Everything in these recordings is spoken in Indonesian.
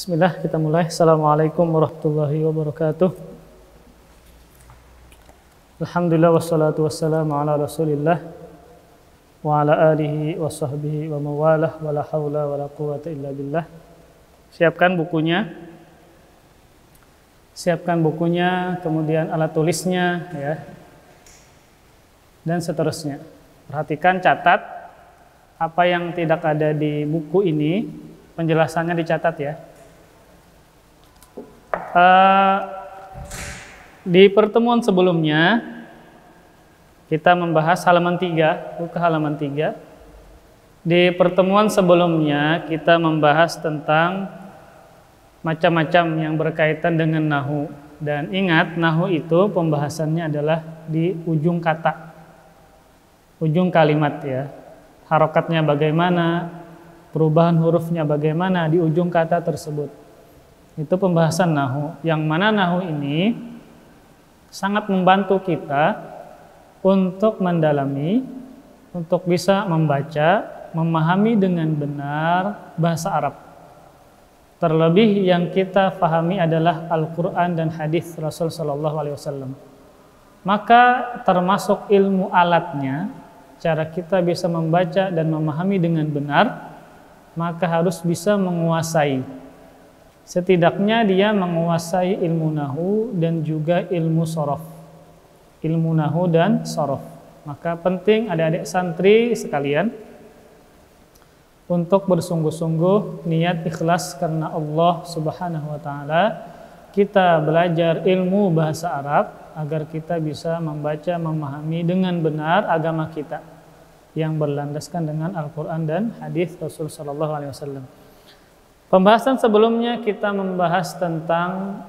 Bismillah, kita mulai. Assalamualaikum warahmatullahi wabarakatuh. Alhamdulillah wassalatu wassalamu ala rasulillah wa ala alihi wa sahbihi wa mawalah wa la hawla wa la quwata illa billah. Siapkan bukunya, kemudian alat tulisnya, ya, dan seterusnya. Perhatikan, catat apa yang tidak ada di buku ini, penjelasannya dicatat, ya. Di pertemuan sebelumnya kita membahas halaman 3, buka halaman 3. Di pertemuan sebelumnya kita membahas tentang macam-macam yang berkaitan dengan nahu. Dan ingat, nahu itu pembahasannya adalah di ujung kata, ujung kalimat, ya. Harokatnya bagaimana, perubahan hurufnya bagaimana di ujung kata tersebut. Itu pembahasan nahu, yang mana nahu ini sangat membantu kita untuk mendalami, untuk bisa membaca, memahami dengan benar bahasa Arab. Terlebih yang kita pahami adalah Al-Quran dan hadis Rasul Sallallahu Alaihi Wasallam. Maka termasuk ilmu alatnya, cara kita bisa membaca dan memahami dengan benar, maka harus bisa menguasai. Setidaknya dia menguasai ilmu nahu dan juga ilmu sorof. Ilmu nahu dan sorof. Maka penting adik-adik santri sekalian untuk bersungguh-sungguh niat ikhlas karena Allah Subhanahu wa Ta'ala. Kita belajar ilmu bahasa Arab agar kita bisa membaca, memahami dengan benar agama kita yang berlandaskan dengan Al-Quran dan hadis Rasul Sallallahu Alaihi Wasallam. Pembahasan sebelumnya kita membahas tentang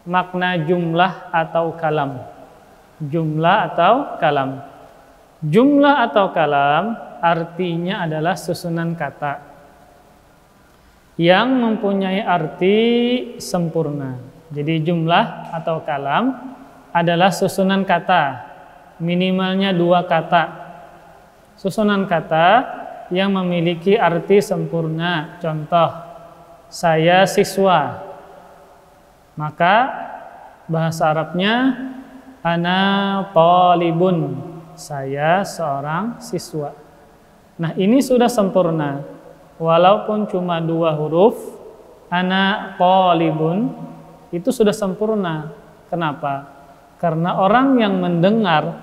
makna jumlah atau kalam. Jumlah atau kalam. Jumlah atau kalam artinya adalah susunan kata yang mempunyai arti sempurna. Jadi jumlah atau kalam adalah susunan kata, minimalnya 2 kata. Susunan kata yang memiliki arti sempurna. Contoh, saya siswa, maka bahasa Arabnya ana talibun, saya seorang siswa. Nah, ini sudah sempurna, walaupun cuma 2 huruf, ana talibun, itu sudah sempurna. Kenapa? Karena orang yang mendengar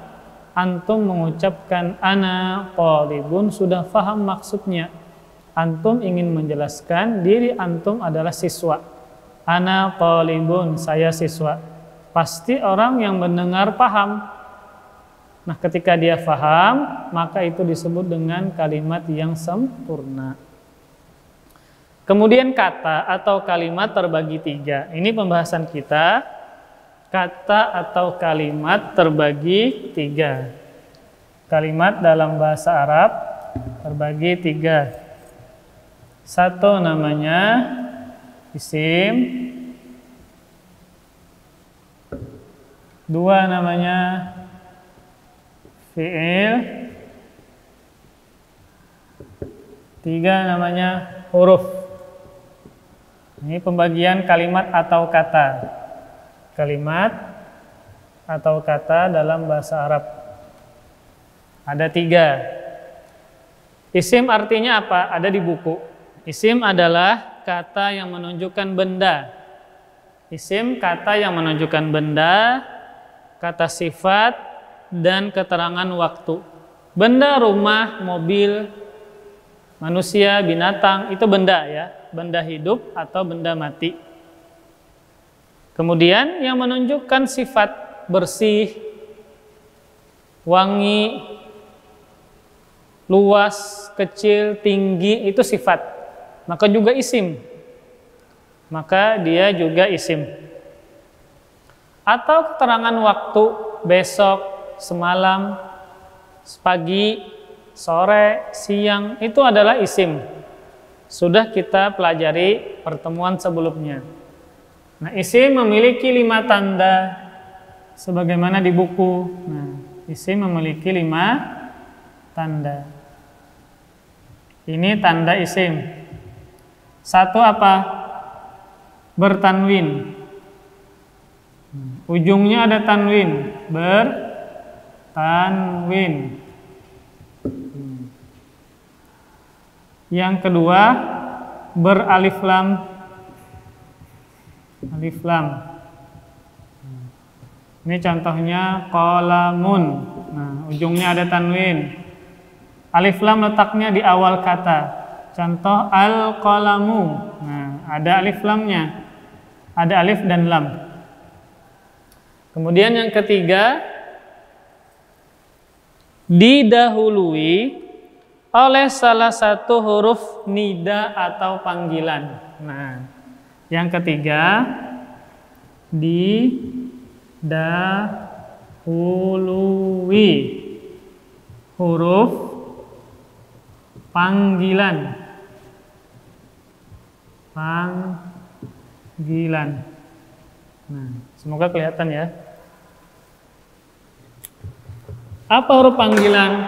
antum mengucapkan ana talibun sudah paham maksudnya. Antum ingin menjelaskan diri antum adalah siswa. Ana talibun, saya siswa. Pasti orang yang mendengar paham. Nah, ketika dia paham, maka itu disebut dengan kalimat yang sempurna. Kemudian kata atau kalimat terbagi 3. Ini pembahasan kita. Kata atau kalimat terbagi 3. Kalimat dalam bahasa Arab terbagi 3. 1 namanya isim, 2 namanya fi'il, 3 namanya huruf. Ini pembagian kalimat atau kata. Kalimat atau kata dalam bahasa Arab ada 3. Isim artinya apa? Ada di buku. Isim adalah kata yang menunjukkan benda. Isim kata yang menunjukkan benda, kata sifat, dan keterangan waktu. Benda, rumah, mobil, manusia, binatang, itu benda, ya. Benda hidup atau benda mati. Kemudian yang menunjukkan sifat bersih, wangi, luas, kecil, tinggi, itu sifat. Maka juga isim. Maka dia juga isim. Atau keterangan waktu, besok, semalam, pagi, sore, siang, itu adalah isim. Sudah kita pelajari pertemuan sebelumnya. Nah, isim memiliki 5 tanda sebagaimana di buku. Nah, isim memiliki 5 tanda. Ini tanda isim. 1 apa? bertanwin. Ujungnya ada tanwin, bertanwin. Yang kedua, beralif lam, alif lam. Ini contohnya qalamun. Nah, ujungnya ada tanwin. Alif lam letaknya di awal kata. Contoh al-qalamu. Nah, ada alif lamnya. Ada alif dan lam. Kemudian yang ketiga, didahului oleh salah satu huruf nida atau panggilan. Nah, yang ketiga, didahului huruf panggilan. Panggilan. Nah, semoga kelihatan ya. Apa huruf panggilan?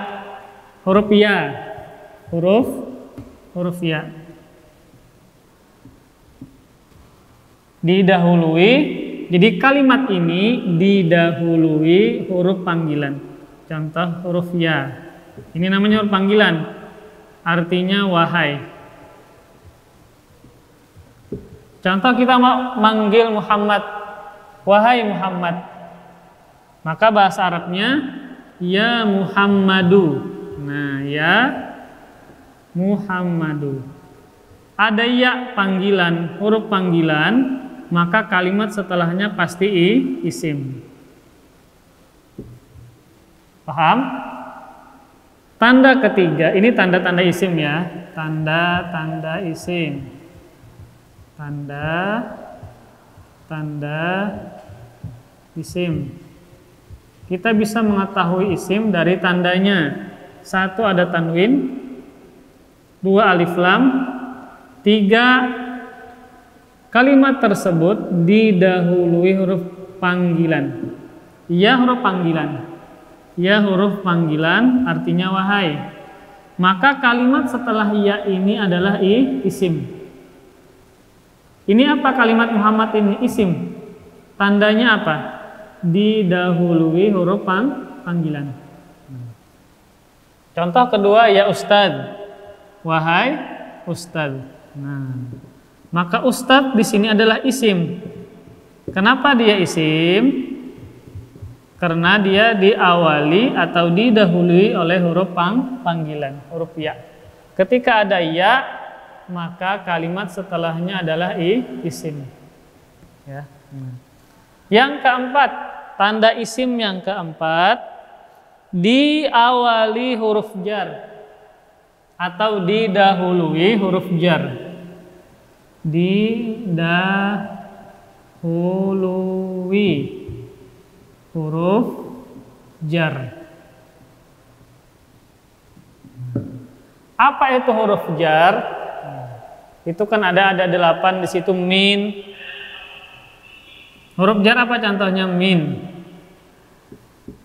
Huruf ya. Huruf ya. Didahului. Jadi kalimat ini didahului huruf panggilan. Contoh huruf ya. Ini namanya huruf panggilan. Artinya wahai. Contoh kita mau manggil Muhammad. Wahai Muhammad. Maka bahasa Arabnya ya Muhammadu. Nah, ya Muhammadu. Ada ya panggilan, huruf panggilan, maka kalimat setelahnya pasti isim. Paham? Tanda ketiga, ini tanda-tanda isim ya. Tanda-tanda isim. Tanda isim. Kita bisa mengetahui isim dari tandanya. 1 ada tanwin, 2 alif lam, 3 kalimat tersebut didahului huruf panggilan. Ya huruf panggilan. Ya huruf panggilan artinya wahai. Maka kalimat setelah ya ini adalah isim. Ini apa kalimat Muhammad ini? Isim. Tandanya apa? Didahului huruf panggilan. Contoh kedua ya Ustadz. Wahai Ustadz. Nah, maka Ustadz di sini adalah isim. Kenapa dia isim? Karena dia diawali atau didahului oleh huruf panggilan, huruf ya. Ketika ada ya, maka kalimat setelahnya adalah isim. Ya. Yang keempat, tanda isim yang keempat, diawali huruf jar atau didahului huruf jar. Didahului huruf jar. Apa itu huruf jar? Itu kan ada 8 di situ min. Huruf jar apa contohnya? Min.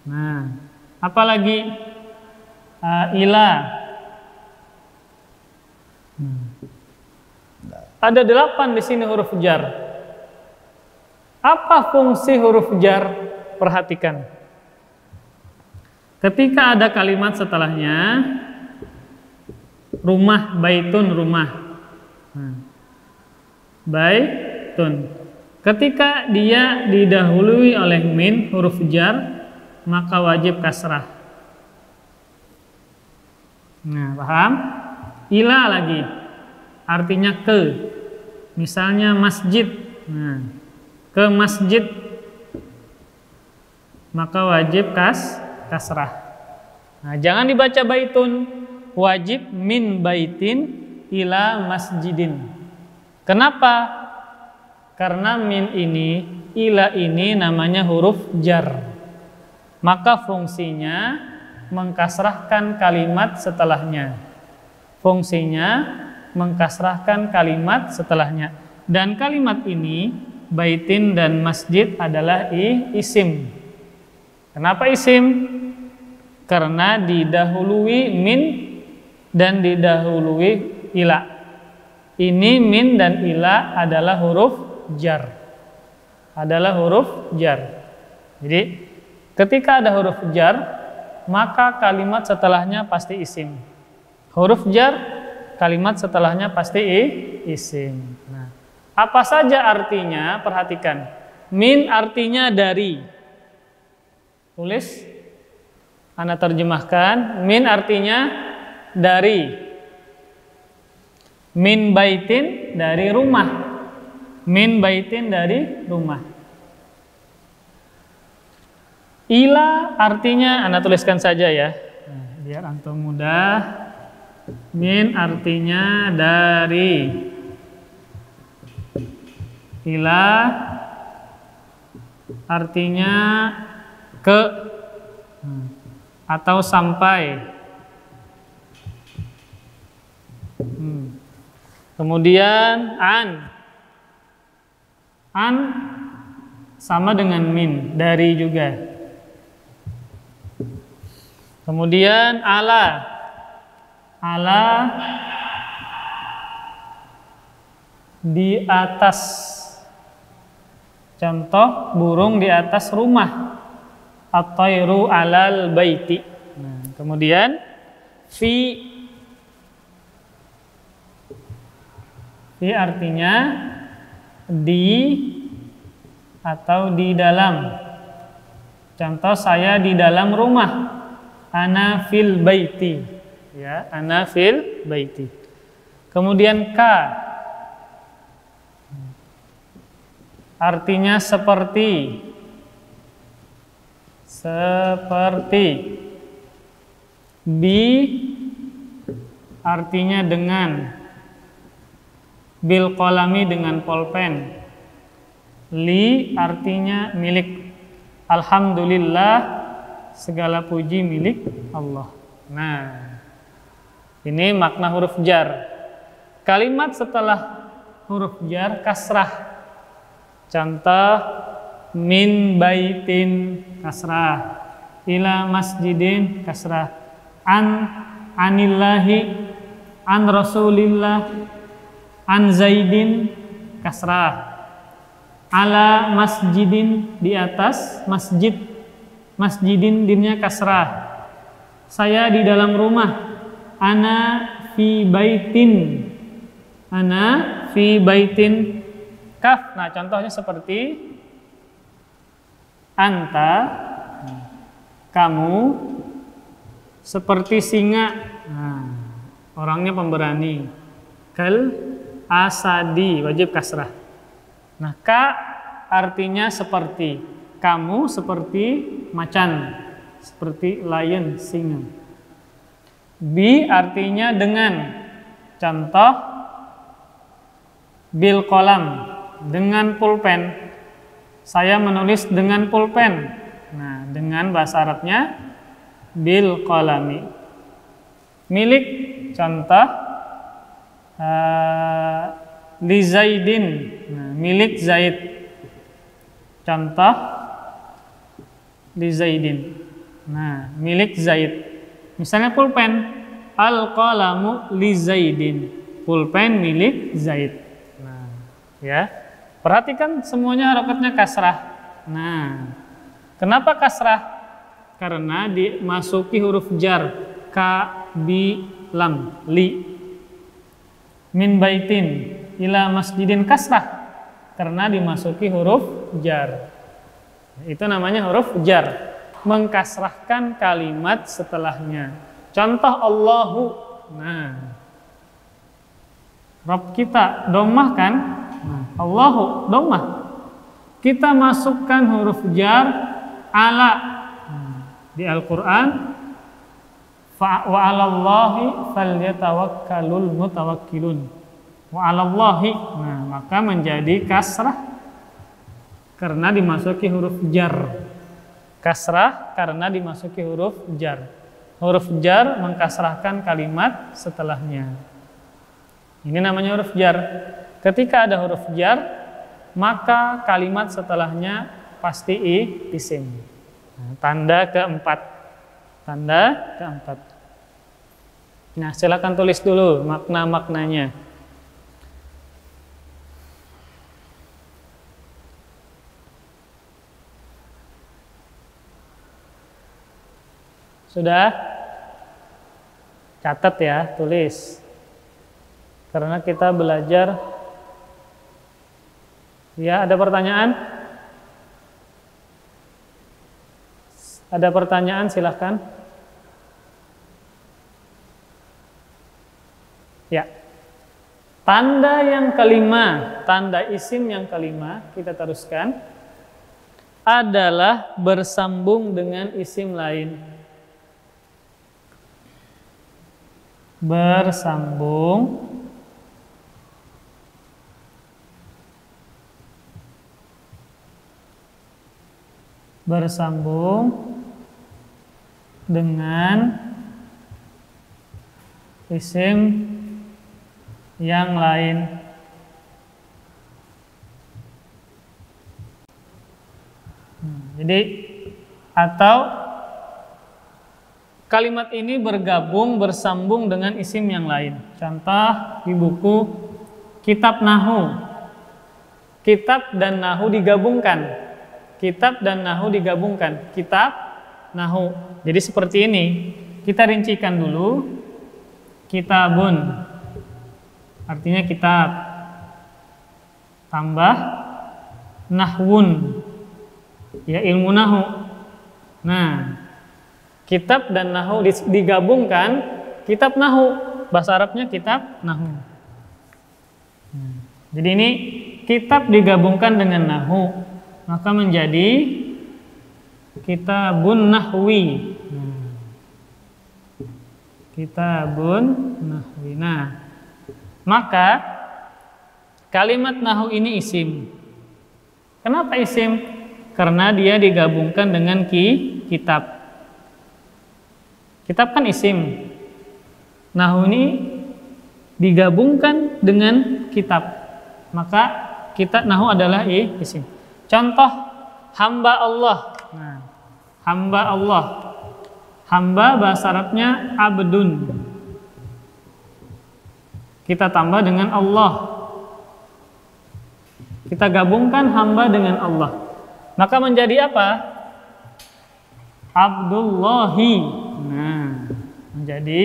Nah, apalagi ila. Ada 8 di sini huruf jar. Apa fungsi huruf jar? Perhatikan. Ketika ada kalimat setelahnya rumah, baitun, rumah. Baitun. Ketika dia didahului oleh min huruf jar, maka wajib kasrah. Nah, paham? Ila lagi artinya ke. Misalnya masjid. Nah, ke masjid, maka wajib kasrah. Nah, jangan dibaca baitun, wajib min baitin ila masjidin. Kenapa? Karena min ini, ila ini namanya huruf jar. Maka fungsinya mengkasrahkan kalimat setelahnya. Fungsinya mengkasrahkan kalimat setelahnya. Dan kalimat ini, baitin dan masjid adalah isim. Kenapa isim? Karena didahului min dan didahului ila. Ini min dan ila adalah huruf jar. Adalah huruf jar. Jadi ketika ada huruf jar, maka kalimat setelahnya pasti isim. Huruf jar, kalimat setelahnya pasti isim. Nah, apa saja artinya? Perhatikan. Min artinya dari. Tulis. Ana terjemahkan. Min artinya dari. Min baitin dari rumah. Min baitin dari rumah. Ila artinya, Anda tuliskan saja ya, biar antum mudah. Min artinya dari. Ila artinya ke atau sampai. Kemudian an sama dengan min, dari juga. Kemudian ala di atas. Contoh burung di atas rumah. At-tayru alal baiti. Nah, kemudian fi artinya di atau di dalam. Contoh saya di dalam rumah. Ana fil baiti, ya, ana fil baiti. Kemudian ka artinya seperti. Bi artinya dengan. Bil qalami dengan pulpen. Li artinya milik. Alhamdulillah, segala puji milik Allah. Nah, ini makna huruf jar. Kalimat setelah huruf jar kasrah. Contoh min baitin kasrah, ila masjidin kasrah, anillahi, an rasulillah, an zaidin kasrah, ala masjidin di atas masjid, masjidin dinnya kasrah. Saya di dalam rumah. Ana fi baitin. Ana fi baitin. Kaf. Nah, contohnya seperti anta, kamu seperti singa. Nah, orangnya pemberani. Kal asadi, wajib kasrah. Nah, ka artinya seperti. Kamu seperti macan, seperti lion, singa. Bi artinya dengan. Contoh bil kolam, dengan pulpen. Saya menulis dengan pulpen. Nah, dengan bahasa Arabnya bil kolami. Milik, contoh li Zaidin. Nah, milik Zaid. Contoh li Zaidin. Nah, milik Zaid. Misalnya pulpen, al qalamu li Zaidin. Pulpen milik Zaid. Nah, ya. Perhatikan semuanya harokatnya kasrah. Nah, kenapa kasrah? Karena dimasuki huruf jar. Ka, bi, lam, li. Min baitin ila masjidin kasrah. Karena dimasuki huruf jar. Itu namanya huruf jar. Mengkasrahkan kalimat setelahnya. Contoh Allahu. Nah, Rabb kita dhammah kan? Nah, Allahu dhammah. Kita masukkan huruf jar ala. Di Al-Qur'an wa 'alallahi falyatawakkalul mutawakkilun. Wa 'alallahi. Nah, maka menjadi kasrah karena dimasuki huruf jar. Kasrah karena dimasuki huruf jar. Huruf jar mengkasrahkan kalimat setelahnya. Ini namanya huruf jar. Ketika ada huruf jar, maka kalimat setelahnya pasti isim. Nah, tanda keempat. Tanda keempat. Nah, silakan tulis dulu makna-maknanya. Sudah? Catat ya, tulis. Karena kita belajar. Ya, ada pertanyaan? Ada pertanyaan, silahkan. Ya. Tanda yang kelima, tanda isim yang kelima, kita teruskan, adalah bersambung dengan isim lain. Bersambung dengan isim yang lain. Jadi atau kalimat ini bersambung dengan isim yang lain. Contoh di buku Kitab Nahwu. Kitab dan Nahwu digabungkan. Kitab dan Nahwu digabungkan. Kitab, Nahwu. Jadi seperti ini. Kita rincikan dulu. Kitabun. Artinya kitab. Tambah nahwun. Ya, ilmu nahwu. Nah, kitab dan nahwu digabungkan, kitab nahwu. Bahasa Arabnya kitab nahwu. Jadi ini kitab digabungkan dengan nahwu, maka menjadi kitabun nahwi. Kitabun nahwi. Nah, maka kalimat nahwu ini isim. Kenapa isim? Karena dia digabungkan dengan kitab. Kitab kan isim. Nahwu ini digabungkan dengan kitab. Maka kitab nahwu adalah isim. Contoh hamba Allah. Nah, hamba Allah. Hamba bahasa Arabnya abdun. Kita tambah dengan Allah. Kita gabungkan hamba dengan Allah. Maka menjadi apa? Abdullahi. Nah, menjadi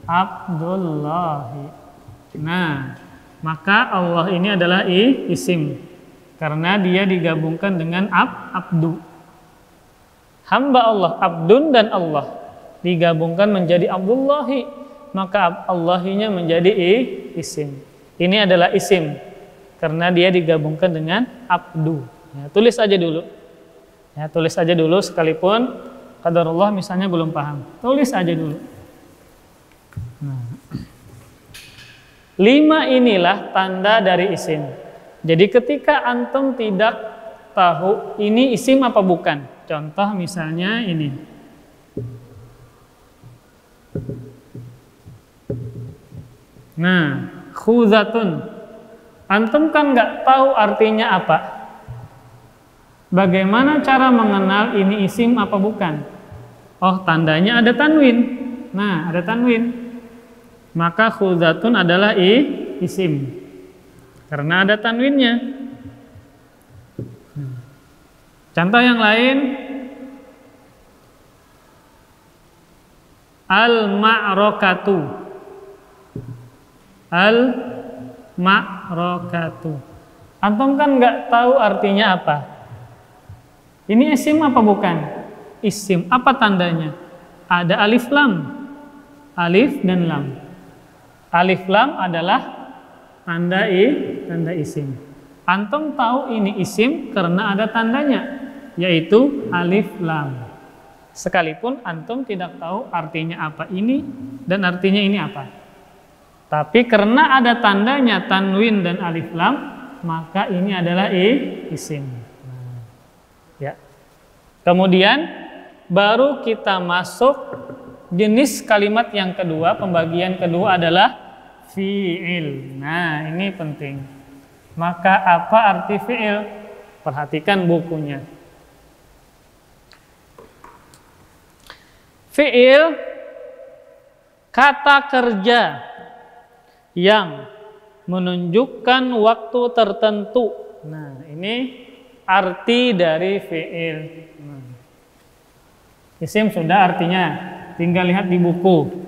Abdullahi. Nah, maka Allah ini adalah isim. Karena dia digabungkan dengan abdu. Hamba Allah, abdun dan Allah digabungkan menjadi Abdullahi, maka Allahinya menjadi isim. Ini adalah isim karena dia digabungkan dengan abdu. Ya, tulis aja dulu. Ya, tulis aja dulu sekalipun qadarullah misalnya belum paham. Tulis aja dulu. Nah. 5 inilah tanda dari isim. Jadi ketika antum tidak tahu ini isim apa bukan. Contoh misalnya ini. Nah, khuzatun. Antum kan nggak tahu artinya apa. Bagaimana cara mengenal ini isim apa bukan? Oh, tandanya ada tanwin. Nah, ada tanwin. Maka khuzatun adalah isim. Karena ada tanwinnya. Contoh yang lain, al-ma'rokatu. Al-ma'rokatu. Antum kan nggak tahu artinya apa. Ini isim apa bukan? Isim. Apa tandanya? Ada alif lam. Alif dan lam. Alif lam adalah tanda isim. Antum tahu ini isim karena ada tandanya, yaitu alif lam. Sekalipun antum tidak tahu artinya apa ini dan artinya ini apa. Tapi karena ada tandanya tanwin dan alif lam, maka ini adalah isim. Ya. Kemudian baru kita masuk jenis kalimat yang kedua, pembagian kedua adalah fi'il. Nah, ini penting. Maka apa arti fi'il? Perhatikan bukunya. Fi'il kata kerja yang menunjukkan waktu tertentu. Nah, ini arti dari fi'il. Isim sudah artinya, tinggal lihat di buku.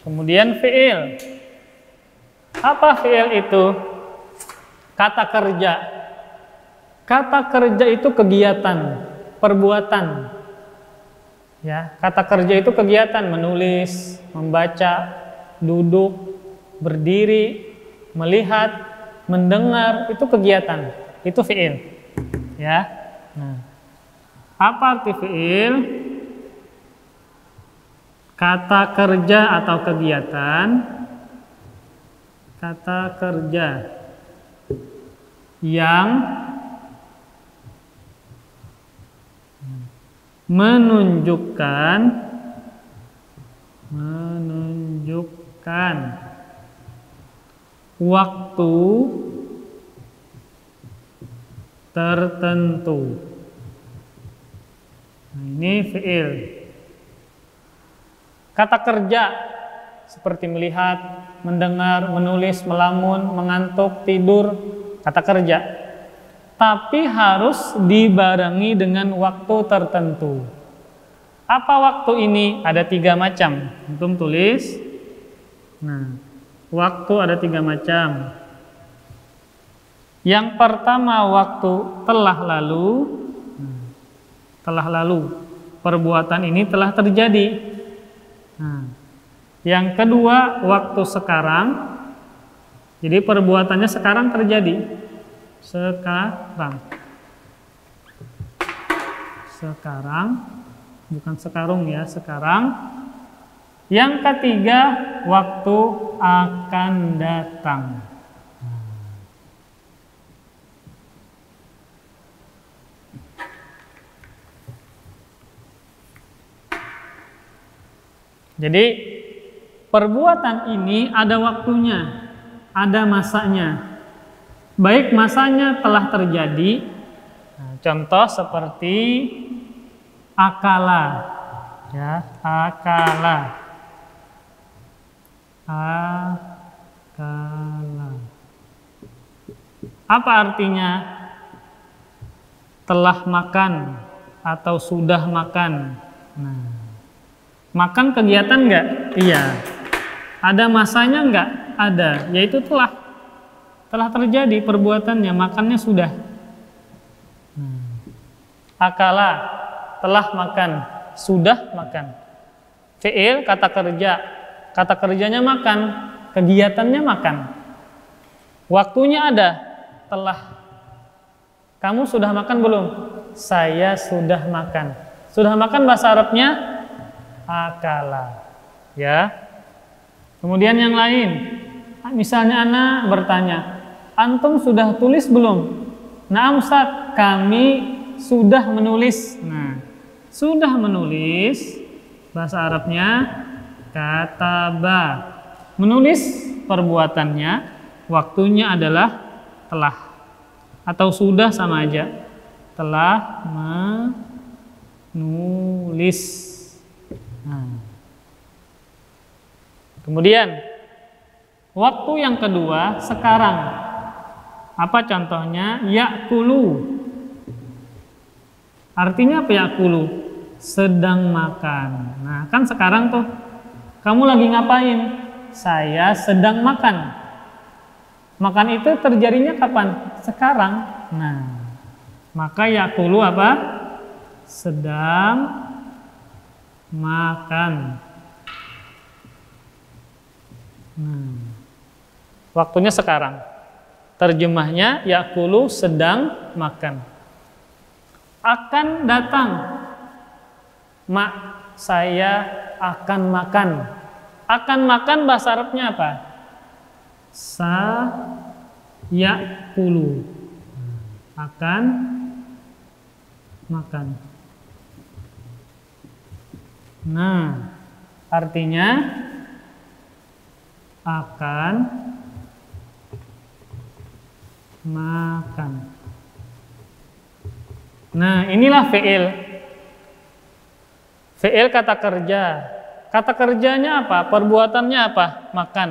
Kemudian fi'il. Apa fi'il itu? Kata kerja. Kata kerja itu kegiatan, perbuatan. Ya, kata kerja itu kegiatan, menulis, membaca, duduk, berdiri, melihat, mendengar, itu kegiatan. Itu fi'il. Ya. Nah, apa arti fi'il? Kata kerja atau kegiatan. Kata kerja yang menunjukkan waktu tertentu. Nah, ini fi'il. Kata kerja seperti melihat, mendengar, menulis, melamun, mengantuk, tidur, kata kerja. Tapi harus dibarengi dengan waktu tertentu. Apa waktu ini? Ada 3 macam. Antum tulis. Nah, waktu ada 3 macam. Yang pertama waktu telah lalu. Telah lalu. Perbuatan ini telah terjadi. Nah, yang kedua waktu sekarang. Jadi perbuatannya sekarang terjadi. Sekarang, bukan sekarung ya, sekarang. Yang ketiga waktu akan datang. Jadi perbuatan ini ada waktunya, ada masanya. Baik masanya telah terjadi, nah, contoh seperti akala, ya, akala. Apa artinya? Telah makan atau sudah makan. Nah, makan kegiatan enggak? Iya. Ada masanya enggak? Ada, yaitu telah terjadi perbuatannya, makannya sudah. Akala, telah makan, sudah makan. Fi'il, kata kerja. Kata kerjanya makan, kegiatannya makan. Waktunya ada, telah. Kamu sudah makan belum? Saya sudah makan. Sudah makan bahasa Arabnya akala. Ya. Kemudian yang lain. Misalnya anak bertanya, antum sudah tulis belum? Nah, Ustaz, kami sudah menulis. Nah, sudah menulis bahasa Arabnya kataba. Menulis perbuatannya, waktunya adalah telah atau sudah sama aja. Telah menulis. Nah. Kemudian waktu yang kedua sekarang. Apa contohnya? Yakulu. Artinya apa yakulu? Sedang makan. Nah, kan sekarang tuh kamu lagi ngapain? Saya sedang makan. Makan itu terjadinya kapan? Sekarang. Nah, maka yakulu apa? Sedang makan. Waktunya sekarang. Terjemahnya yakulu sedang makan. Akan datang. Mak, saya akan makan. Akan makan bahasa Arabnya apa? Yakulu. Akan makan. Nah, artinya akan makan. Nah, inilah fi'il. Fi'il kata kerja. Kata kerjanya apa? Perbuatannya apa? Makan.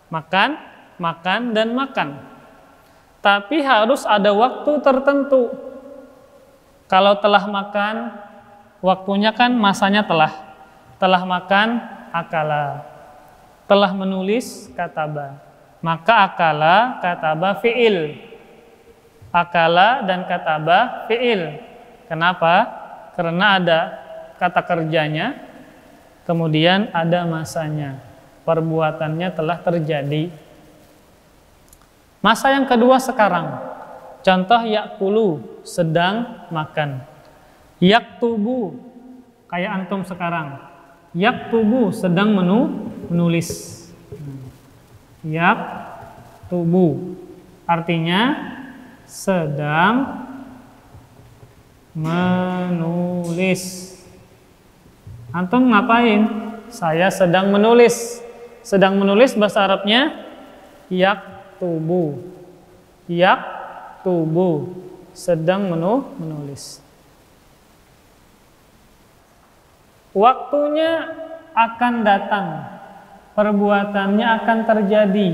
Makan, makan, dan makan. Tapi harus ada waktu tertentu. Kalau telah makan, waktunya kan masanya telah makan akala, telah menulis kataba. Maka akala, kataba, fi'il. Akala dan kataba fi'il. Kenapa? Karena ada kata kerjanya, kemudian ada masanya. Perbuatannya telah terjadi. Masa yang kedua sekarang. Contoh yakulu, sedang makan. Yaktubu, kayak antum sekarang. Yaktubu, sedang menulis. Yaktubu, artinya sedang menulis. Antum ngapain? Saya sedang menulis. Sedang menulis bahasa Arabnya yaktubu. Yaktubu, sedang menulis. Waktunya akan datang, perbuatannya akan terjadi.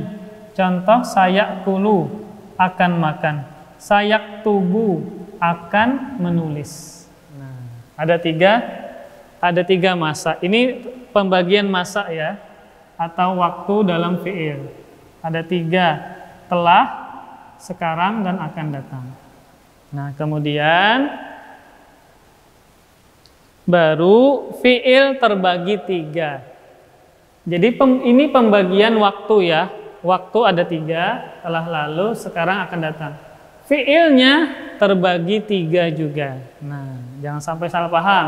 Contoh sayakulu, akan makan. Sayaktubu, akan menulis. Nah, ada tiga masa. Ini pembagian masa ya, atau waktu dalam fi'il. Ada 3, telah, sekarang, dan akan datang. Nah, kemudian baru fi'il terbagi 3. Jadi ini pembagian waktu ya. Waktu ada 3, telah lalu, sekarang, akan datang. Fi'ilnya terbagi 3 juga. Nah, jangan sampai salah paham.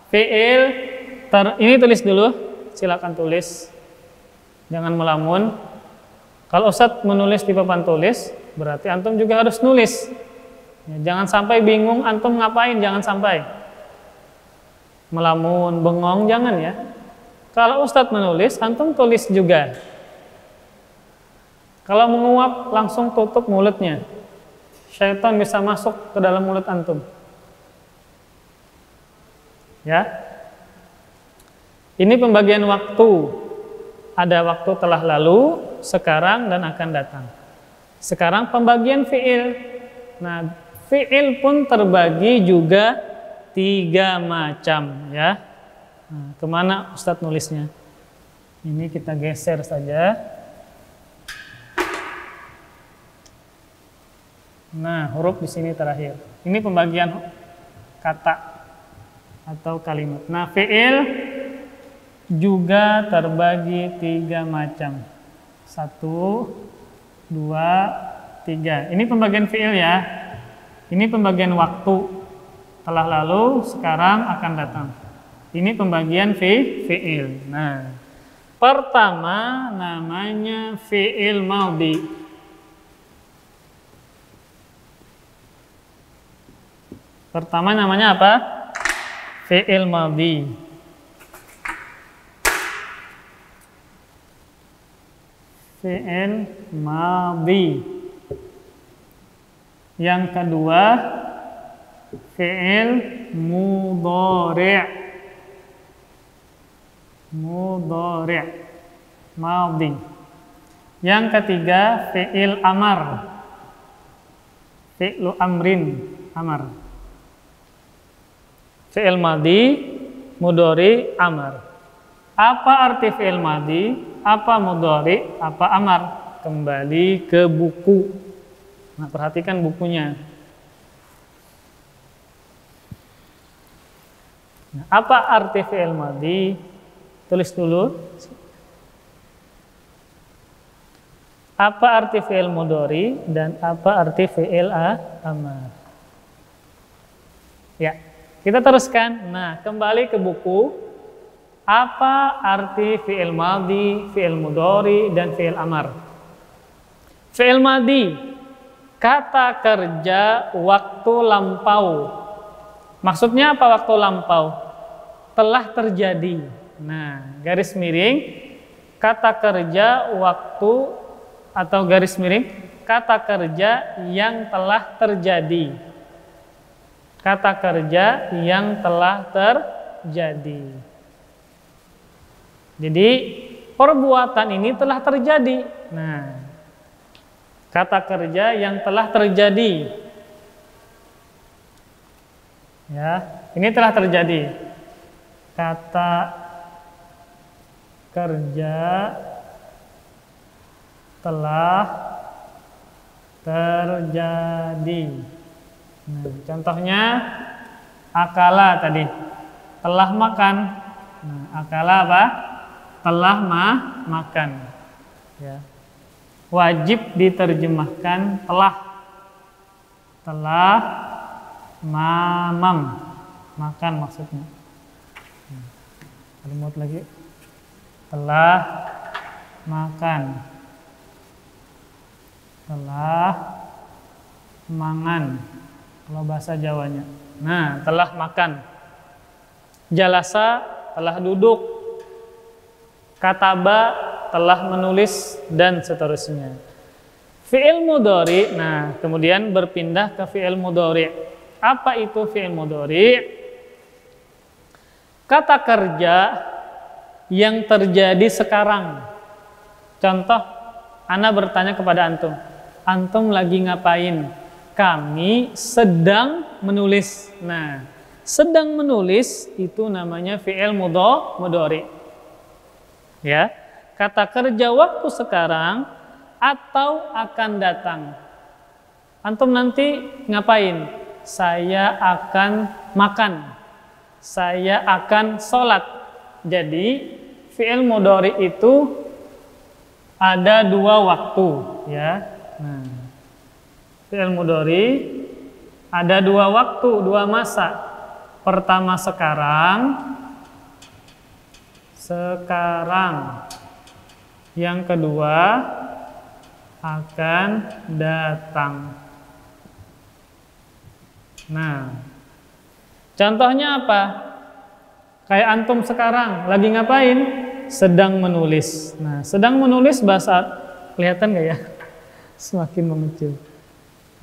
Fi'il, ini tulis dulu, silakan tulis. Jangan melamun. Kalau Ustadz menulis di papan tulis, berarti antum juga harus nulis. Ya, jangan sampai bingung antum ngapain, jangan sampai melamun, bengong, jangan ya. Kalau Ustadz menulis, antum tulis juga. Kalau menguap, langsung tutup mulutnya. Syaitan bisa masuk ke dalam mulut antum. Ya. Ini pembagian waktu. Ada waktu telah lalu, sekarang, dan akan datang. Sekarang pembagian fi'il. Nah, fi'il pun terbagi juga 3 macam ya. Nah, kemana Ustadz nulisnya? Ini kita geser saja. Nah, huruf di sini terakhir. Ini pembagian kata atau kalimat. Nah, fi'il juga terbagi 3 macam. 1, 2, 3. Ini pembagian fi'il ya. Ini pembagian waktu. Telah lalu, sekarang, akan datang. Ini pembagian fi'il. Nah, pertama namanya fi'il madhi. Pertama namanya apa? Fi'il madhi. Fi'il madhi. Yang kedua fi'il mudhari'. Mudhari', madhi. Yang ketiga fi'il amar. Fi'lu amrin, amar. Fi'il madhi, mudhari', amar. Apa arti fi'il madhi? Apa mudhari'? Apa amar? Kembali ke buku. Nah, perhatikan bukunya. Nah, apa arti fi'il madhi? Tulis dulu. Apa arti fi'il mudhari dan apa arti fi'il amar? Ya, kita teruskan. Nah, kembali ke buku. Apa arti fi'il madhi, fi'il mudhari, dan fi'il amar? Fi'il madhi, kata kerja waktu lampau. Maksudnya apa waktu lampau? Telah terjadi. Nah, garis miring, kata kerja waktu atau garis miring, kata kerja yang telah terjadi. Kata kerja yang telah terjadi. Jadi, perbuatan ini telah terjadi. Nah, kata kerja yang telah terjadi. Ya. Ini telah terjadi. Kata kerja telah terjadi. Nah, contohnya akala tadi, telah makan. Nah, akala apa? Telah makan. Ya. Wajib diterjemahkan telah. Telah mamam, makan maksudnya. Kalimat lagi. Telah makan. Telah mangan kalau bahasa Jawanya. Nah, telah makan. Jalasa telah duduk. Kataba telah menulis dan seterusnya. Fi'il mudhari, nah kemudian berpindah ke fi'il mudhari. Apa itu fi'il mudhari? Kata kerja yang terjadi sekarang. Contoh, Ana bertanya kepada antum. Antum lagi ngapain? Kami sedang menulis. Nah, sedang menulis itu namanya fi'il mudhari. Ya, kata kerja waktu sekarang atau akan datang. Antum nanti ngapain? Saya akan makan. Saya akan sholat. Jadi fi'il mudhari itu ada dua waktu, ya. Nah, fi'il mudhari ada dua waktu, dua masa. Pertama sekarang. Yang kedua akan datang. Nah, contohnya apa? Kayak antum sekarang lagi ngapain? Sedang menulis. Nah, sedang menulis bahasa, kelihatan nggak ya? Semakin mengecil.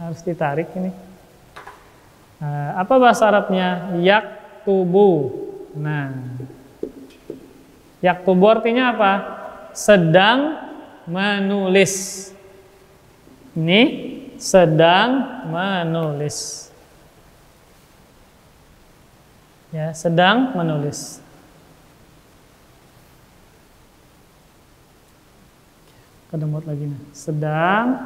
Harus ditarik ini. Nah, apa bahasa Arabnya? Yaktubu. Nah, yaktubu artinya apa? Sedang menulis. Ini sedang menulis. Ya, sedang menulis. Kedemut lagi nih. Sedang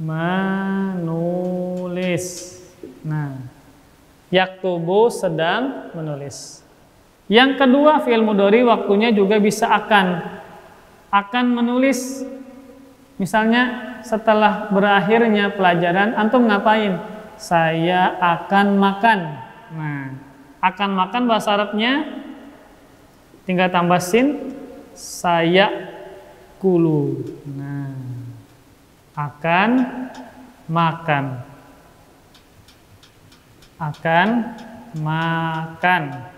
menulis. Nah, yaktubu sedang menulis. Yang kedua, fi'il mudhari waktunya juga bisa akan. Akan menulis. Misalnya setelah berakhirnya pelajaran, antum ngapain? Saya akan makan. Nah, akan makan bahasa Arabnya tinggal tambah sin, saya kulu. Nah, akan makan. Akan makan.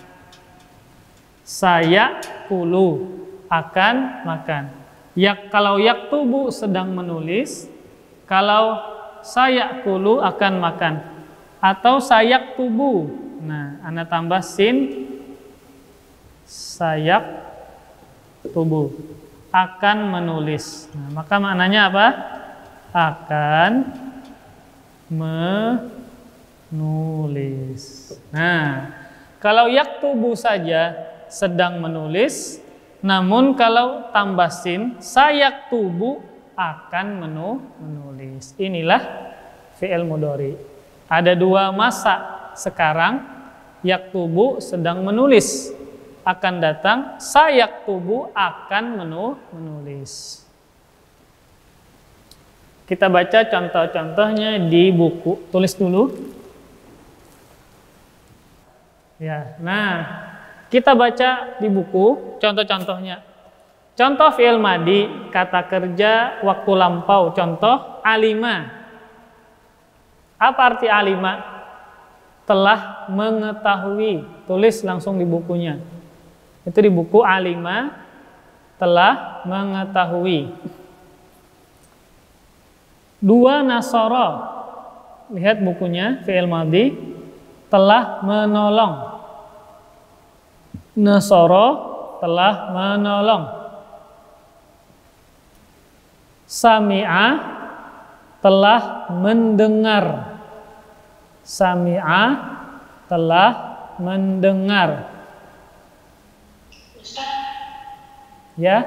Saya kulu. Akan makan. Kalau yaktubu sedang menulis, kalau saya kulu akan makan, atau sayak tubuh. Nah, Anda tambah sin, sayak tubuh, akan menulis. Nah, maka maknanya apa? Akan menulis. Nah, kalau yaktubu saja sedang menulis. Namun kalau tambah sin, sayak tubuh akan menulis. Inilah fi'il mudhari. Ada dua masa sekarang, yaktubu sedang menulis, akan datang, sayak tubuh akan menulis. Kita baca contoh-contohnya di buku. Tulis dulu. Ya, nah. Kita baca di buku contoh-contohnya. Contoh fi'il madi, kata kerja waktu lampau. Contoh alima. Apa arti alima? Telah mengetahui. Tulis langsung di bukunya. Itu di buku alima, telah mengetahui. Dua nasara. Lihat bukunya, fi'il madi, telah menolong. Nasara telah menolong. Sami'a telah mendengar. Sami'a telah mendengar. Ya?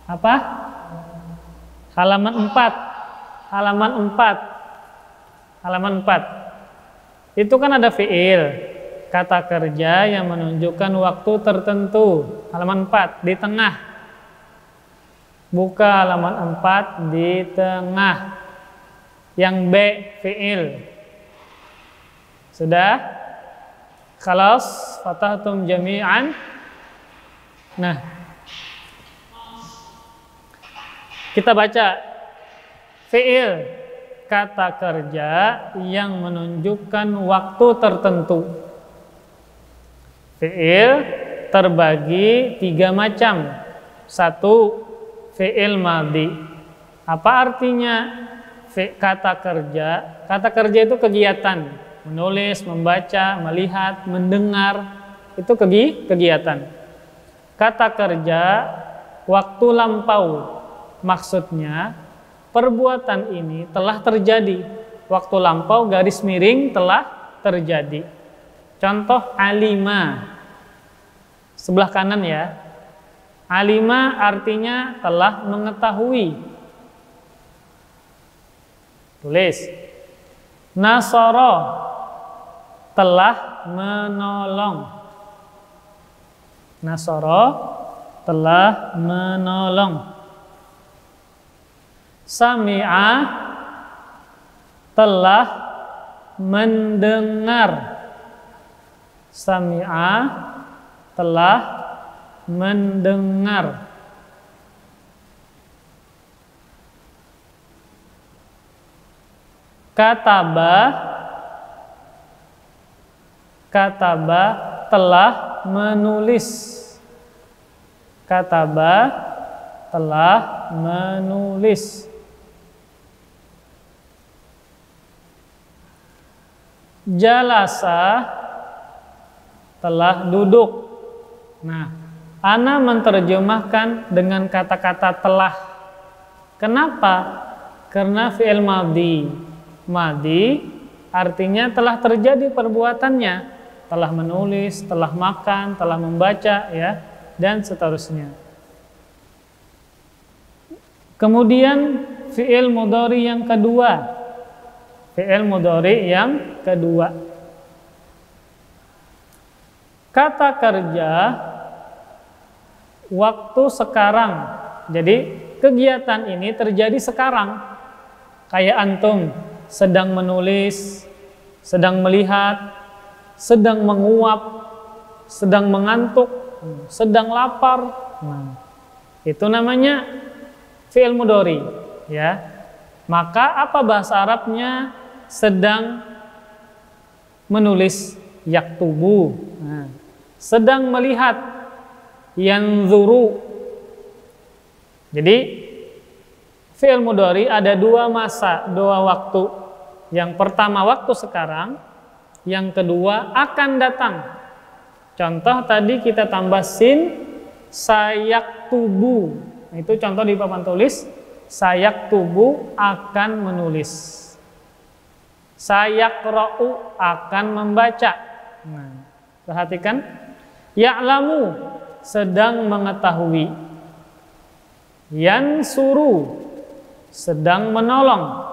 Apa? Halaman 4. Halaman 4. Halaman 4. Itu kan ada fiil, kata kerja yang menunjukkan waktu tertentu. Halaman 4 di tengah. Buka halaman 4 di tengah. Yang B fiil. Sudah? Khalas, fatahtum jami'an. Nah, kita baca fiil, kata kerja yang menunjukkan waktu tertentu. Fiil terbagi 3 macam. 1, fiil madhi. Apa artinya kata kerja? Kata kerja itu kegiatan, menulis, membaca, melihat, mendengar, itu kegiatan. Kata kerja waktu lampau, maksudnya perbuatan ini telah terjadi. Waktu lampau garis miring telah terjadi. Contoh alima, sebelah kanan ya. Alima artinya telah mengetahui. Tulis. Nasara, telah menolong. Nasara, telah menolong. Sami'a, telah mendengar. Sami'a, telah mendengar. Kataba, kataba, telah menulis. Kataba, telah menulis. Jalasa, telah duduk. Nah, ana menerjemahkan dengan kata-kata telah. Kenapa? Karena fi'il madhi. Madhi artinya telah terjadi perbuatannya, telah menulis, telah makan, telah membaca, ya, dan seterusnya. Kemudian fi'il mudhari yang kedua. Fi'il mudhari yang kedua. Kata kerja waktu sekarang. Jadi kegiatan ini terjadi sekarang. Kayak antum sedang menulis, sedang melihat, sedang menguap, sedang mengantuk, sedang lapar. Nah, itu namanya fi'il mudhari, ya. Maka apa bahasa Arabnya sedang menulis? Yaktubu. Nah, sedang melihat, yanzuru. Jadi fi'il mudhari ada 2 masa, 2 waktu. Yang pertama waktu sekarang, yang kedua akan datang. Contoh tadi kita tambah sin, sayak tubuh. Itu contoh di papan tulis, sayak tubuh akan menulis. Sayak ro'u akan membaca. Nah, perhatikan, ya'lamu sedang mengetahui. Yansuru sedang menolong.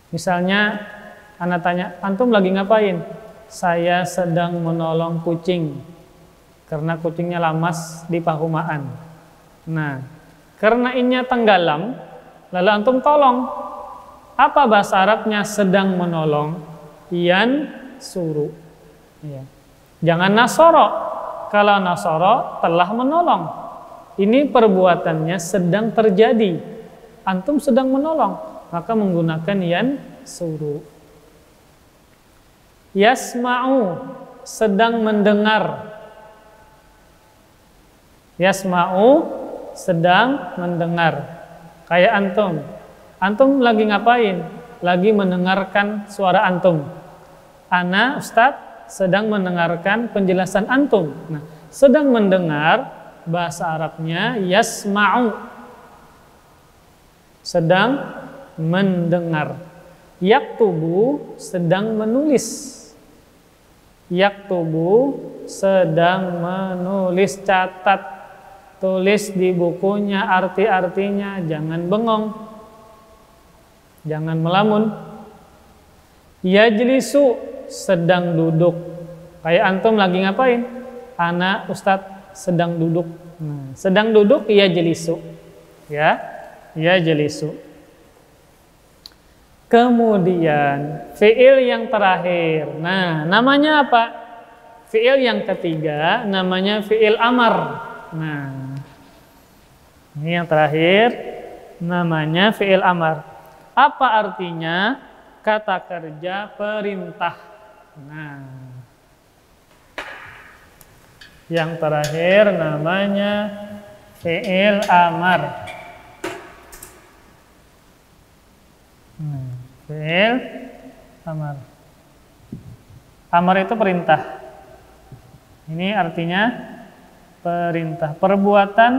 Misalnya anak tanya, antum lagi ngapain? Saya sedang menolong kucing karena kucingnya lamas di pahumaan. Nah, karena ini tenggelam, lalu antum tolong. Apa bahasa Arabnya sedang menolong? Yansuru. Ya. Jangan nasoro. Kalau nasoro telah menolong. Ini perbuatannya sedang terjadi. Antum sedang menolong, maka menggunakan yansuru. Yasma'u, sedang mendengar. Yasma'u, sedang mendengar. Kayak antum. Antum lagi ngapain? Lagi mendengarkan suara antum. Ana, Ustadz, sedang mendengarkan penjelasan antum. Nah, sedang mendengar, bahasa Arabnya yasma'u. Sedang mendengar. Yaktubu sedang menulis. Yaktubu sedang menulis. Catat, tulis di bukunya arti-artinya, jangan bengong, jangan melamun. Yajlisu sedang duduk. Kayak antum lagi ngapain? Ana Ustadz sedang duduk. Nah, sedang duduk yajlisu. Ya, yajlisu. Kemudian fiil yang terakhir. Nah, namanya apa? Fiil yang ketiga namanya fiil amar. Nah, ini yang terakhir namanya fiil amar. Apa artinya? Kata kerja perintah. Nah, yang terakhir namanya fiil amar. Fiil amar. Amar itu perintah. Ini artinya perintah, perbuatan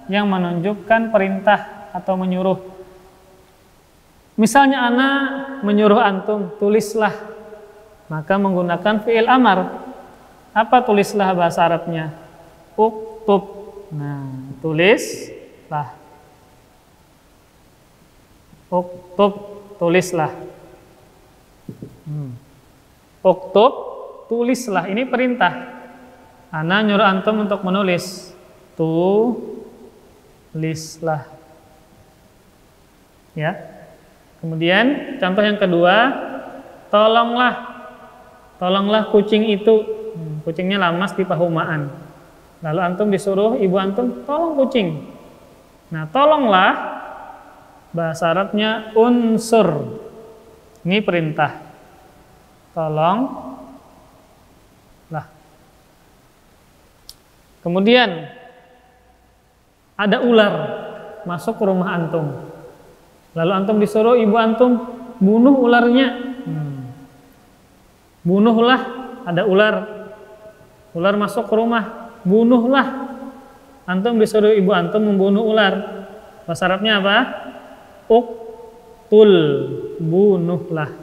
yang menunjukkan perintah atau menyuruh. Misalnya ana menyuruh antum, tulislah. Maka menggunakan fiil amar. Apa tulislah bahasa Arabnya? Uktub. Nah, tulislah. Uktub, tulislah. Uktub, tulislah. Ini perintah. Ana nyuruh antum untuk menulis. Tulislah. Ya. Kemudian contoh yang kedua, tolonglah. Tolonglah kucing itu. Kucingnya lamas di pahumaan. Lalu antum disuruh ibu antum, tolong kucing. Nah, tolonglah bahasa Arabnya unsur. Ini perintah. Tolonglah. Kemudian ada ular masuk ke rumah antum. Lalu antum disuruh ibu antum bunuh ularnya. Bunuhlah, ada ular. Ular masuk ke rumah, bunuhlah. Antum disuruh ibu antum membunuh ular. Bahasa Arabnya apa? Uktul, bunuhlah.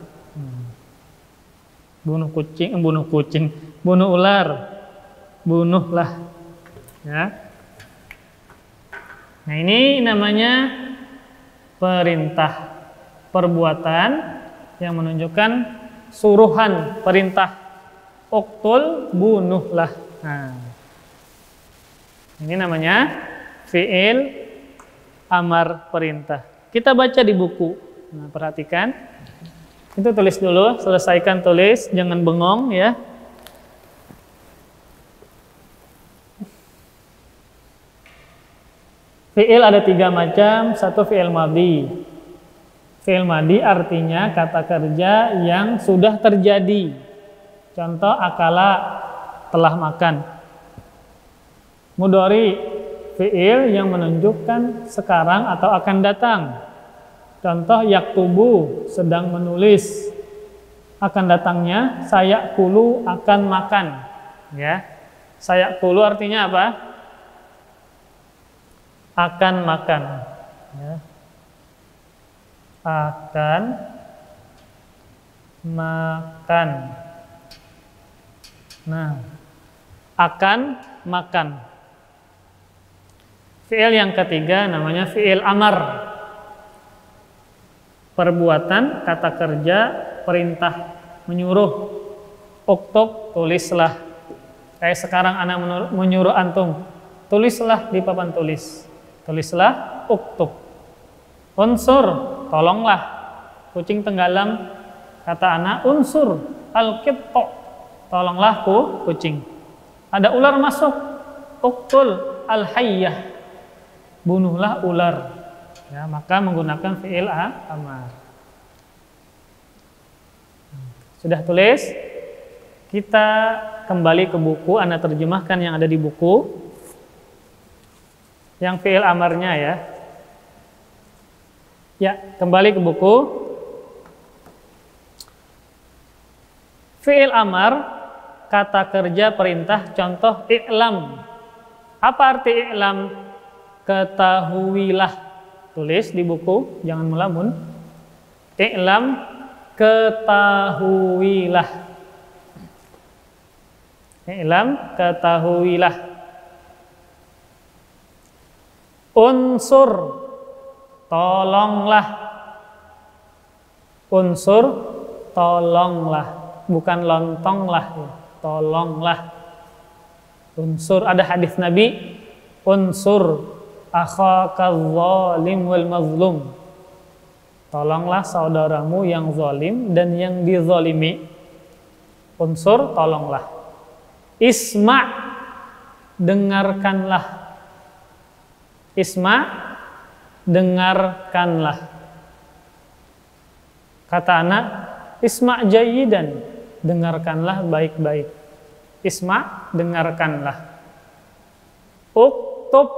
Bunuh kucing, bunuh ular, bunuhlah. Ya. Nah, ini namanya perintah, perbuatan yang menunjukkan suruhan, perintah. Uktul, bunuhlah. Nah, ini namanya fiil amar, perintah. Kita baca di buku. Nah, perhatikan. Itu tulis dulu, selesaikan tulis, jangan bengong ya. Fiil ada 3 macam. Satu fiil madhi. Fiil madhi artinya kata kerja yang sudah terjadi. Contoh akala, telah makan. Mudhari, fiil yang menunjukkan sekarang atau akan datang. Contoh yaktubu, sedang menulis. Akan datangnya sayakulu, akan makan. Ya, sayakulu artinya apa? Akan makan. Ya. Akan makan. Nah, akan makan. Fiil yang ketiga namanya fiil amar. Perbuatan, kata kerja, perintah, menyuruh. Uktub, tulislah. Kayak sekarang anak menyuruh antum, tulislah di papan tulis. Tulislah, uktub. Unsur, tolonglah. Kucing tenggelam, kata anak, unsur, al-qitto. Tolonglah kucing. Ada ular masuk, uktul al-hayyah. Bunuhlah ular. Ya, maka menggunakan fiil amar. Sudah tulis? Kita kembali ke buku, Anda terjemahkan yang ada di buku. Yang fiil amarnya ya. Ya, kembali ke buku. Fiil amar, kata kerja perintah, contoh i'lam. Apa arti i'lam? Ketahuilah. Tulis di buku, jangan melamun. I'lam ketahuilah. I'lam, ketahuilah. Unsur, tolonglah. Unsur, tolonglah. Bukan lontonglah, ya. Tolonglah. Unsur, ada hadis Nabi, unsur akhakal zalim wal mazlum. Tolonglah saudaramu yang zalim dan yang dizalimi. Unsur, tolonglah. Isma', dengarkanlah. Isma', dengarkanlah. Kata anak, isma' jayyidan, dengarkanlah baik-baik. Isma', dengarkanlah. Uktub,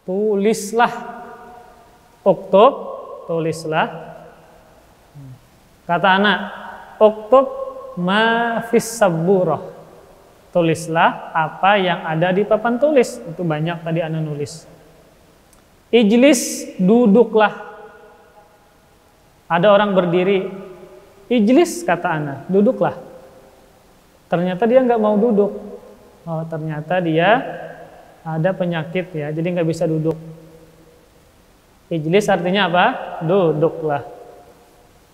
tulislah. Uktub, tulislah. Kata anak, uktub ma fis sabburah, tulislah apa yang ada di papan tulis. Itu banyak tadi anak nulis. Ijlis, duduklah. Ada orang berdiri, ijlis, kata anak, duduklah. Ternyata dia nggak mau duduk. Oh, ternyata dia ada penyakit, ya, jadi nggak bisa duduk. Ijlis artinya apa? Duduklah.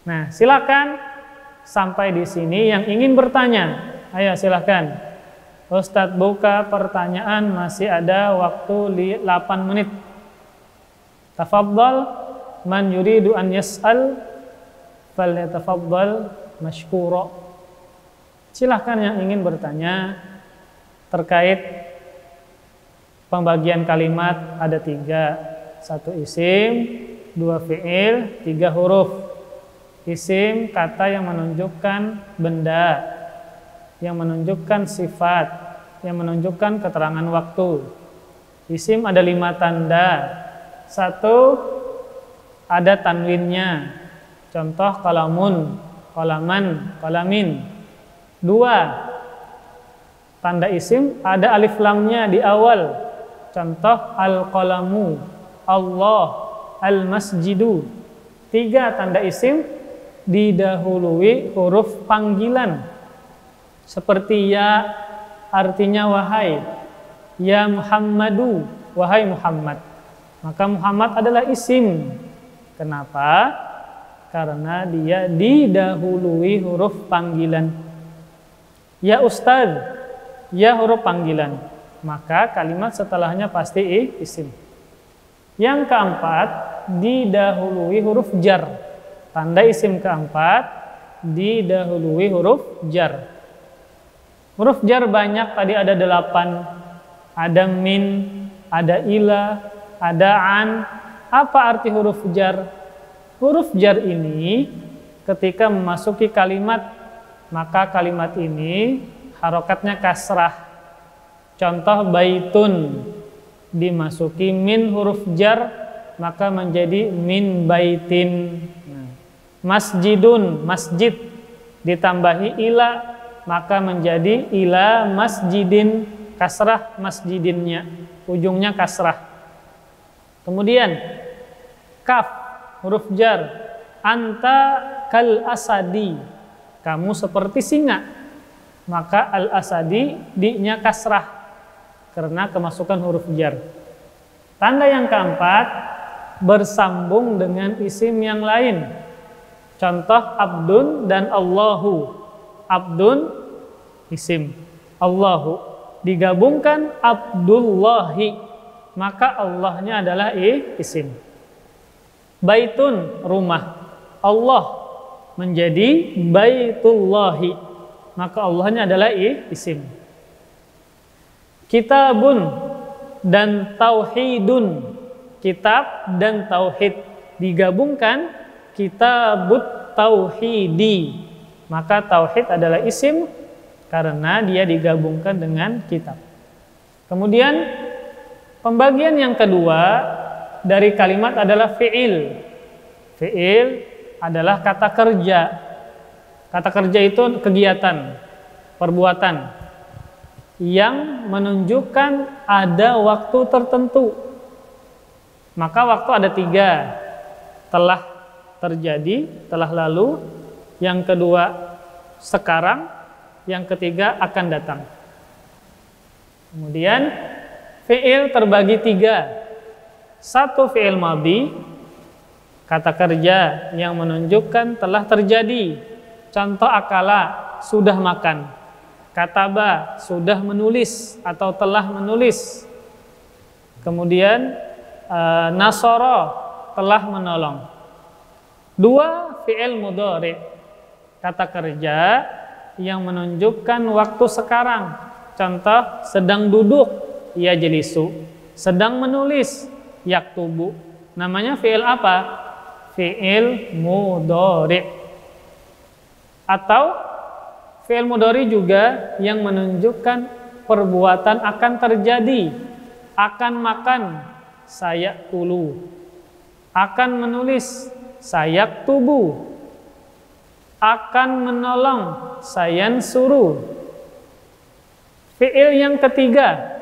Nah, silakan sampai di sini yang ingin bertanya. Ayo silakan. Ustadz buka pertanyaan, masih ada waktu 8 menit. Tafadhal man yuridu an yas'al falyatafaddal mashkura. Silakan yang ingin bertanya terkait pembagian kalimat ada 3. 1 isim, 2 fi'il, 3 huruf. Isim, kata yang menunjukkan benda, yang menunjukkan sifat, yang menunjukkan keterangan waktu. Isim ada 5 tanda. 1, ada tanwinnya. Contoh kalamun, kalaman, kalamin. 2, tanda isim ada alif lamnya di awal. Contoh al-qalamu, Allah, al-masjidu. 3, tanda isim didahului huruf panggilan. Seperti ya, artinya wahai. Ya Muhammadu, wahai Muhammad. Maka Muhammad adalah isim. Kenapa? Karena dia didahului huruf panggilan. Ya Ustadz, ya huruf panggilan. Maka kalimat setelahnya pasti isim. Yang keempat, didahului huruf jar. Tanda isim keempat, didahului huruf jar. Huruf jar banyak, tadi ada 8. Ada min, ada ila, ada an. Apa arti huruf jar? Huruf jar ini ketika memasuki kalimat, maka kalimat ini harokatnya kasrah. Contoh baitun, dimasuki min huruf jar, maka menjadi min baitin. Masjidun, masjid, ditambahi ila, maka menjadi ila masjidin, kasrah masjidinnya, ujungnya kasrah. Kemudian kaf, huruf jar, anta kal asadi, kamu seperti singa, maka al asadi di-nya kasrah karena kemasukan huruf jar. Tanda yang keempat, bersambung dengan isim yang lain. Contoh abdun dan Allahu. Abdun isim, Allahu digabungkan Abdullahi, maka Allahnya adalah isim. Baitun, rumah, Allah menjadi Baitullahi, maka Allahnya adalah isim. Kitabun dan tauhidun, kitab dan tauhid digabungkan kitabut tauhidi, maka tauhid adalah isim karena dia digabungkan dengan kitab. Kemudian pembagian yang kedua dari kalimat adalah fi'il. Fi'il adalah kata kerja. Kata kerja itu kegiatan, perbuatan yang menunjukkan ada waktu tertentu. Maka waktu ada 3. Telah terjadi, telah lalu. Yang kedua, sekarang. Yang ketiga, akan datang. Kemudian fi'il terbagi 3. 1 fi'il madhi, kata kerja yang menunjukkan telah terjadi. Contoh akala, sudah makan. Kataba, sudah menulis atau telah menulis. Kemudian nasoro, telah menolong. 2 fi'il mudhari, kata kerja yang menunjukkan waktu sekarang. Contoh, sedang duduk, yajlisu. Sedang menulis, yaktubu. Namanya fi'il apa? Fi'il mudhari. Atau fi'il mudhari juga yang menunjukkan perbuatan akan terjadi. Akan makan, sayakulu. Akan menulis, sayaktubu. Akan menolong, sayansuru. Fi'il yang ketiga.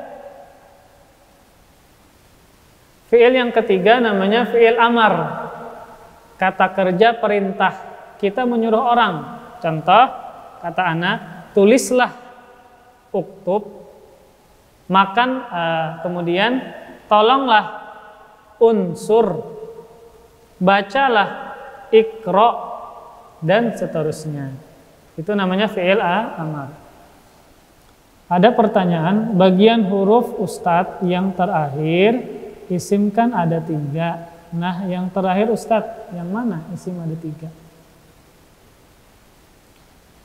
Fi'il yang ketiga namanya fi'il amar. Kata kerja perintah. Kita menyuruh orang. Contoh, kata anak, tulislah, uktub. Makan, kemudian tolonglah, unsur. Bacalah, ikro. Dan seterusnya. Itu namanya fi'il amar. Ada pertanyaan, bagian huruf Ustadz yang terakhir isim kan ada 3. Nah, yang terakhir Ustadz, yang mana isim ada 3?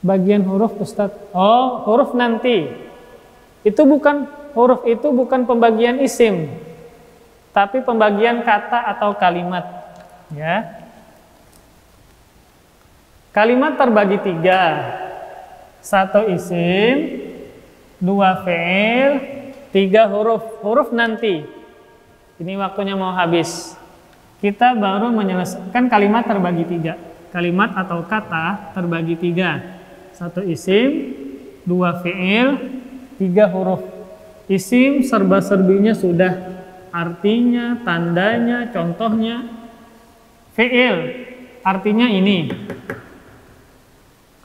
Bagian huruf Ustadz, oh, huruf nanti. Huruf itu bukan pembagian isim, tapi pembagian kata atau kalimat. Ya. Kalimat terbagi 3. 1 isim, 2 fi'il, 3 huruf. Huruf nanti. Ini waktunya mau habis. Kita baru menyelesaikan kalimat terbagi 3. Kalimat atau kata terbagi 3. 1 isim, 2 fi'il, 3 huruf. Isim serba-serbinya sudah. Artinya, tandanya, contohnya. Fi'il, artinya ini.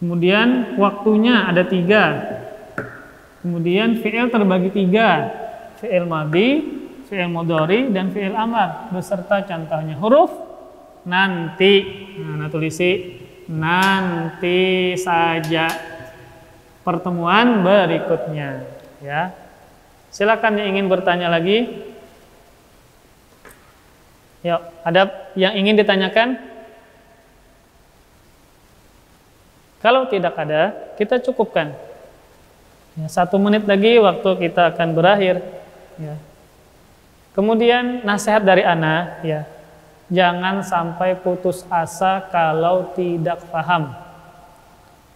Kemudian waktunya ada 3. Kemudian fi'il terbagi 3. Fi'il madhi, fi'il mudhari, dan fi'il amar. Beserta contohnya. Huruf nanti. Nah, tulisi nanti saja. Pertemuan berikutnya. Ya. Silakan yang ingin bertanya lagi. Yuk, ada yang ingin ditanyakan? Kalau tidak ada, kita cukupkan. Ya, 1 menit lagi waktu kita akan berakhir. Ya. Kemudian nasihat dari ana, ya, jangan sampai putus asa kalau tidak paham.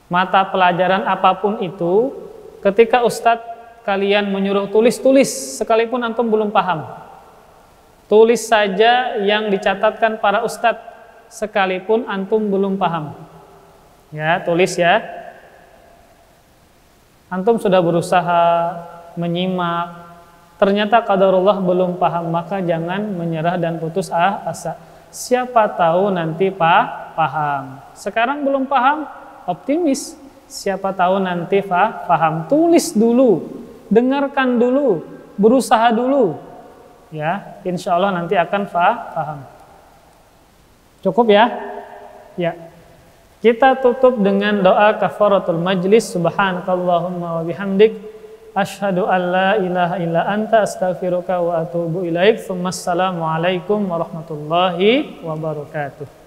Mata pelajaran apapun itu, ketika Ustadz kalian menyuruh tulis-tulis, sekalipun antum belum paham. Tulis saja yang dicatatkan para Ustadz, sekalipun antum belum paham. Ya, tulis ya. Antum sudah berusaha menyimak, ternyata qadarullah belum paham, maka jangan menyerah dan putus asa. Siapa tahu nanti paham. Sekarang belum paham, optimis. Siapa tahu nanti paham. Tulis dulu, dengarkan dulu, berusaha dulu. Ya, insya Allah nanti akan paham. Cukup ya? Ya. Kita tutup dengan doa kafaratul majlis. Subhanakallahumma wa bihamdik, asyhadu an la ilaha illa anta, astaghfiruka wa atubu ilaik. Assalamualaikum warahmatullahi wabarakatuh.